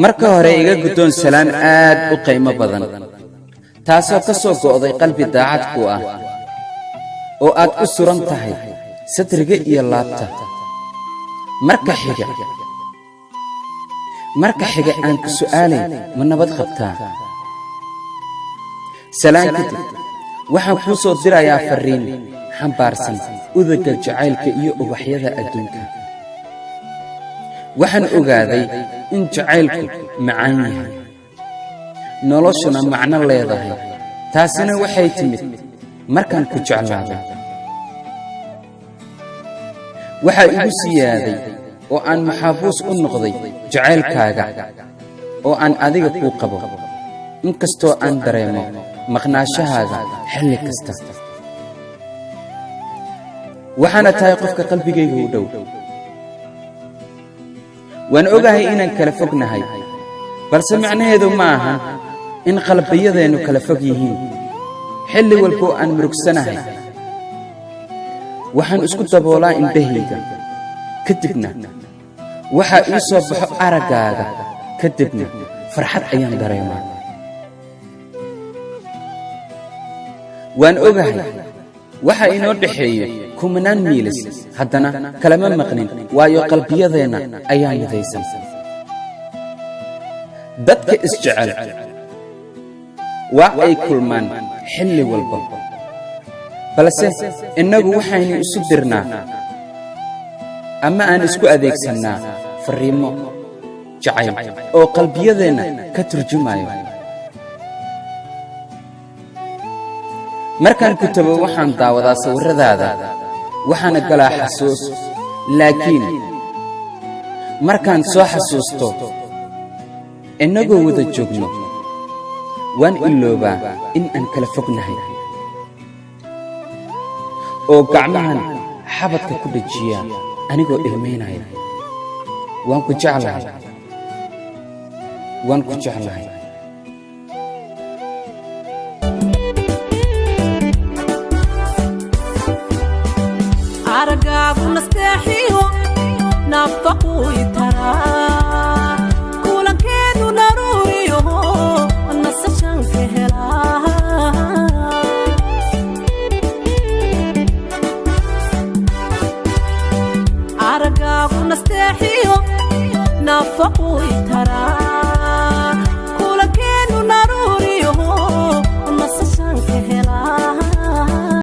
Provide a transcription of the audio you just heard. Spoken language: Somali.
marka hore iga guddoon salaan aad u qiimo badan taasoo ka soo go'day qalbi daacad ku ah oo aad u suran tahay satriga iyo laabta. marka xiga aan ku su'aalay ma nabad qabtaa? salaan kadib waxaan kuu soo dirayaa fariin xambaarsan udugga jacaylka iyo ubaxyada adduunka. waxaan ogaaday in jacaylku macaan yahay, noloshuna macno leedahay. taasina waxay timid markaan ku jeclaaday. waxaa igu siyaaday oo aan maxaabuus u noqday jacaylkaaga oo aan adiga kuu qabo, inkastoo aan dareemo maqnaashahaaga xilli kasta. waxaana tahay qofka qalbigayga u dhow. waan ogahay inaan kala fognahay, balse macnaheedu ma aha in qalbiyadeennu kala fog yihiin. xilli walboo aan murugsanahay waxaan isku daboolaa indhahayga, kadibna waxaa ii soo baxo araggaaga, kadibna farxad ayaan dareemaa. waan ogahay waxaa inoo dhexeeya kumanaan miilis, haddana kalama maqnin, waayo qalbiyadeenna ayaa midaysan. dadka isjecel waa ay kulmaan xilli walba, balse innagu waxaynu isu dirnaa ama aan isku adeegsannaa farriimo jacayl oo qalbiyadeenna ka turjumayo. markaan ku tago waxaan daawadaa sawirradaada, waxaana galaa xasuus, laakiin markaan soo xasuusto innagoo wada joogno waan iloobaa in aan kala fognahay, oo gacmahan xabadka ku dhajiya anigoo ilmaynaya. waan ku jeclahay. aragaagu nasteexiyo nafaqu itaraa, kulankeenu naruuriyo nasashan ka helaa. aragaagu nasteexiyo nafaqu itaraa.